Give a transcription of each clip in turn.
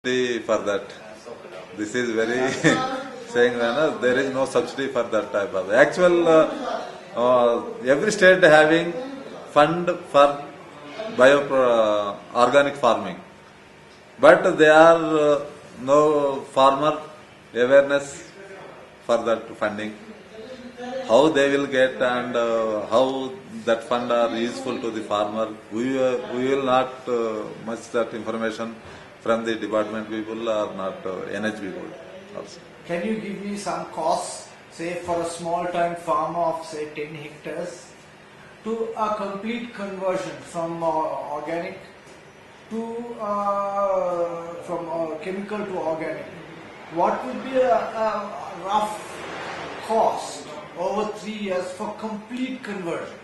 For that. This is very saying that there is no subsidy for that type of. Every state having fund for organic farming, but there are no farmer awareness for that funding. How they will get and how that fund are useful to the farmer. We will not much that information from the department people or not NH people also. Can you give me some costs, say for a small time farmer of say 10 hectares to a complete conversion from organic to chemical to organic? What would be a rough cost over 3 years for complete conversion?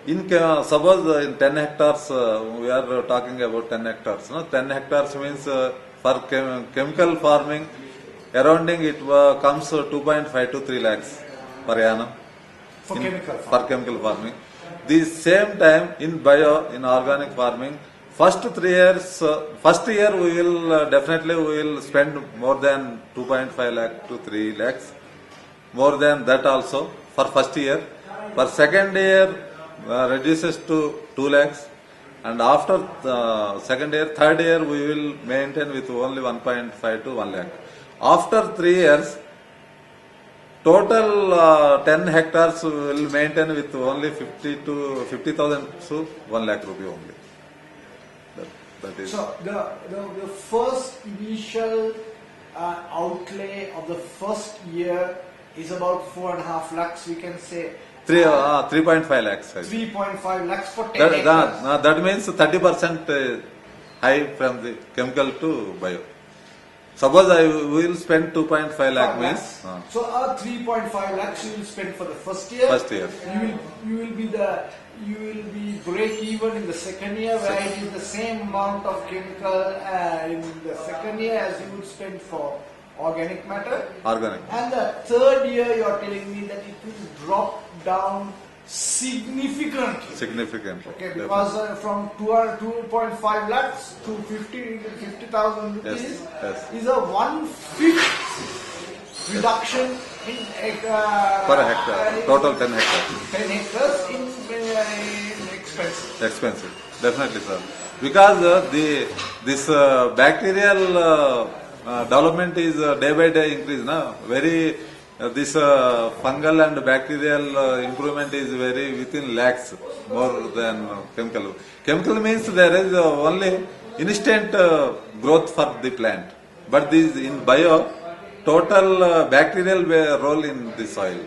Suppose in 10 hectares, we are talking about 10 hectares. No? 10 hectares means for chemical farming, arounding it comes 2.5 to 3 lakhs per annum. For chemical farming. The same time in organic farming, first 3 years, first year we will definitely spend more than 2.5 lakh to 3 lakhs. More than that also for first year. For second year, reduces to 2 lakhs, and after second year, third year we will maintain with only 1.5 to 1 lakh. After 3 years, total 10 hectares will maintain with only 50,000 to 1 lakh rupee only. That is. So the first initial outlay of the first year is about 4.5 lakhs, we can say. 3.5 lakhs. 3.5 lakhs for 10 hectares. That means 30% high from the chemical to bio. Suppose I will spend 2.5 lakh means. So 3.5 lakhs you will spend for the first year. First year. You will be break even in the second year, where it is the same amount of chemical in the second year as you would spend for organic matter. Organic. And the third year you are telling me that it will drop down significantly. Significantly. Okay, because from 2.5 lakhs to 50,000 rupees is a 1/5 reduction in per hectare. Total 10 hectares. 10 hectares in expenses. Expensive, definitely, sir. Because this bacterial development is day by day increase. No? This fungal and bacterial improvement is very within lakhs more than chemical. Chemical means there is only instant growth for the plant. But this in bio, total bacterial role in the soil.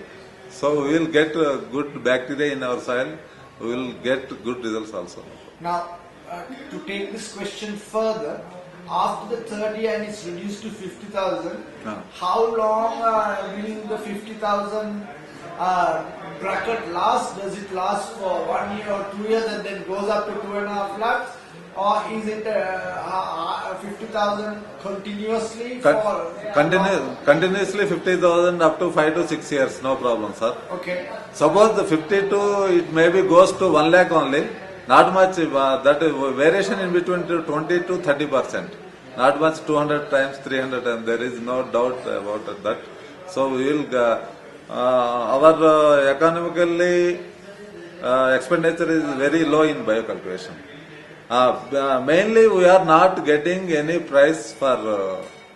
So we will get good bacteria in our soil. We will get good results also. Now, to take this question further, after the third year and it's reduced to 50,000, how long will the 50,000 bracket last? Does it last for 1 year or 2 years and then goes up to 2.5 lakhs? Or is it 50,000 continuously Continuously 50,000 up to 5 to 6 years, no problem, sir. Okay. Suppose the 52, it maybe goes to 1 lakh only. Not much, that variation in between 20 to 30%. Not much, 200 times, 300 times, there is no doubt about that. So we will, our economically expenditure is very low in biocultivation. Mainly we are not getting any price for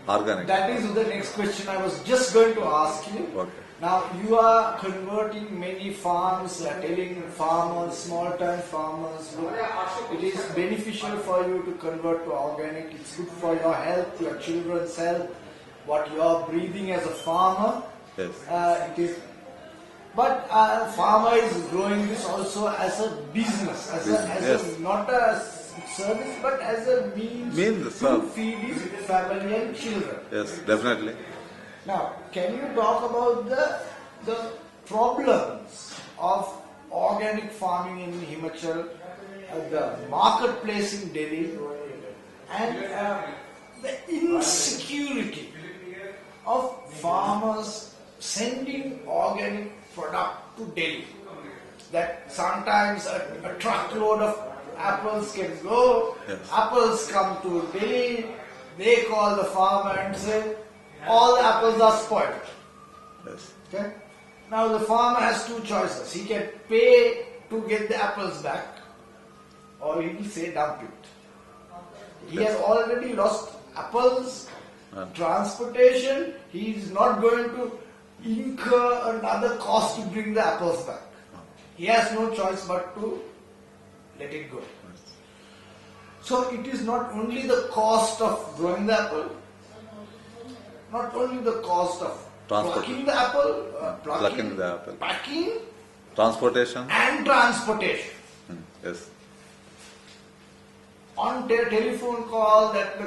organic. That is the next question I was just going to ask you. Okay. Now you are converting many farms, telling farmers, small time farmers, look, it is beneficial for you to convert to organic, it's good for your health, your children's health, what you are breathing as a farmer. Yes. It is. But farmer is growing this also as a business, not a service, but as a means to feed his family and children. Yes, definitely. Now, can you talk about the problems of organic farming in Himachal, the marketplace in Delhi, and the insecurity of farmers sending organic product to Delhi? That sometimes a truckload of apples can go. Yes. Apples come to Delhi. They call the farmer and say, all the apples are spoiled. Yes. Okay? Now the farmer has two choices. He can pay to get the apples back, or he will say dump it. He Yes. has already lost apples, And- transportation. He is not going to incur another cost to bring the apples back. He has no choice but to let it go. So it is not only the cost of growing the apple, not only the cost of Transport. plucking the apple, Plucking the apple. packing Transportation. and transportation. Yes. On telephone call that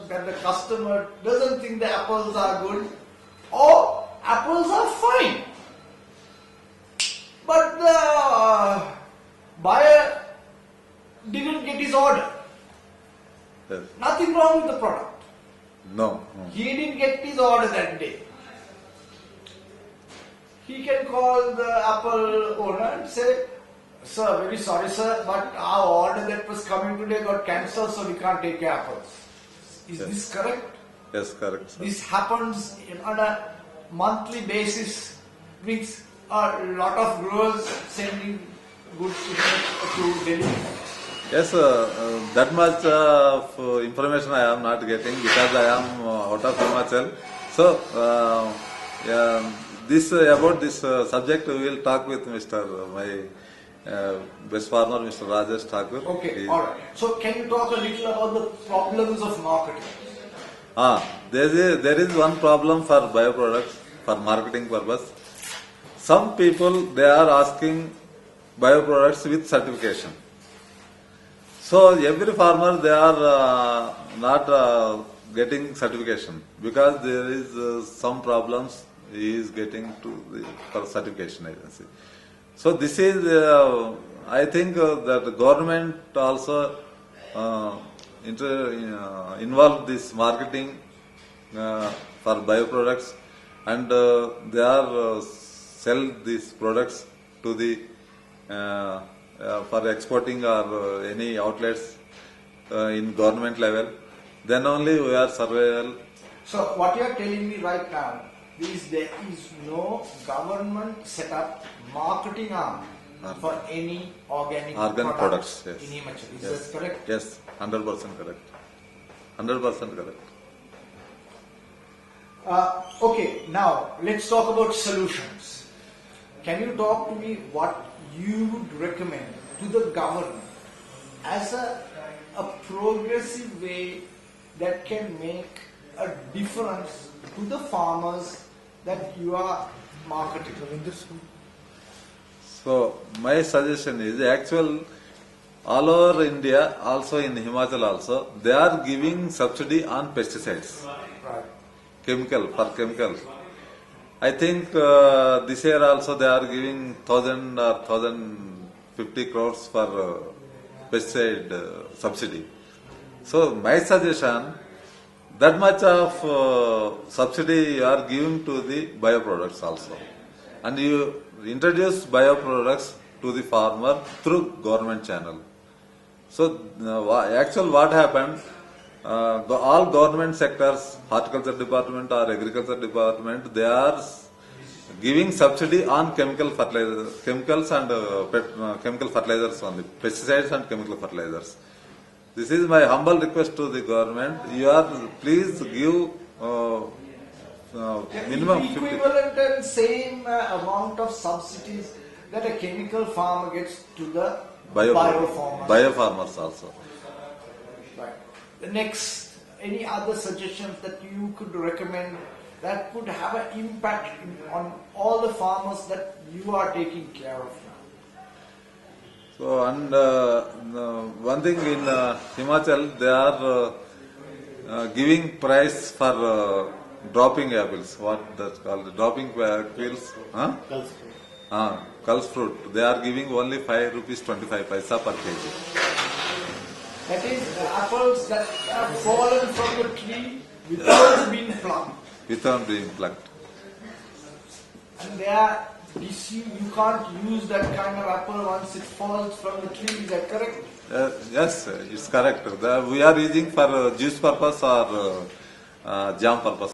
the customer doesn't think the apples are good or apples are fine. But the buyer didn't get his order. Yes. Nothing wrong with the product. No. No. He didn't get his order that day. He can call the Apple owner and say, sir, very sorry sir, but our order that was coming today got cancelled, so we can't take your apples. Is Yes. this correct? Yes, correct, sir. This happens on a monthly basis, means a lot of growers sending goods to Delhi. Yes, that much of information I am not getting because I am out of Himachal. So, this about this subject we will talk with my best farmer, Mr. Rajesh Thakur. Okay, alright. So can you talk a little about the problems of marketing? There is one problem for bioproducts for marketing purpose. Some people they are asking bioproducts with certification. So every farmer they are not getting certification because there is some problems he is getting to the for certification agency. So this is I think that the government also involve this marketing for bioproducts and they are sell these products to the for exporting or any outlets in government level. Then only we are survival. So what you are telling me right now is there is no government set up marketing arm for any organic products, yes. in Himachal. Is Yes. that correct? Yes, 100% correct. 100% correct. Okay, now let's talk about solutions. Can you talk to me what you would recommend to the government as a progressive way that can make a difference to the farmers that you are marketing? So my suggestion is actual all over India, also in Himachal also, they are giving subsidy on pesticides, Right. chemicals. I think this year also they are giving 1,000 or 1,050 crores for pesticide subsidy. So my suggestion, that much of subsidy you are giving to the bioproducts also, and you introduce bioproducts to the farmer through government channel. So actually what happened, all government sectors, horticulture department or agriculture department, they are giving subsidy on chemicals and chemical fertilizers only, pesticides and chemical fertilizers. This is my humble request to the government. You are please give minimum 50. Equivalent and same amount of subsidies that a chemical farmer gets to the biofarmer. Biofarmers also. Right. The next, any other suggestions that you could recommend that could have an impact on all the farmers that you are taking care of now? So, and one thing in Himachal, they are giving price for dropping apples. What that's called? Dropping apples? Huh? Culls fruit. They are giving only 5 rupees 25 paisa per kg. That is apples that have fallen from the tree without being plucked. Without being plucked. And they are, you can't use that kind of apple once it falls from the tree. Is that correct? Yes, it's correct. We are using for juice purpose or jam purpose.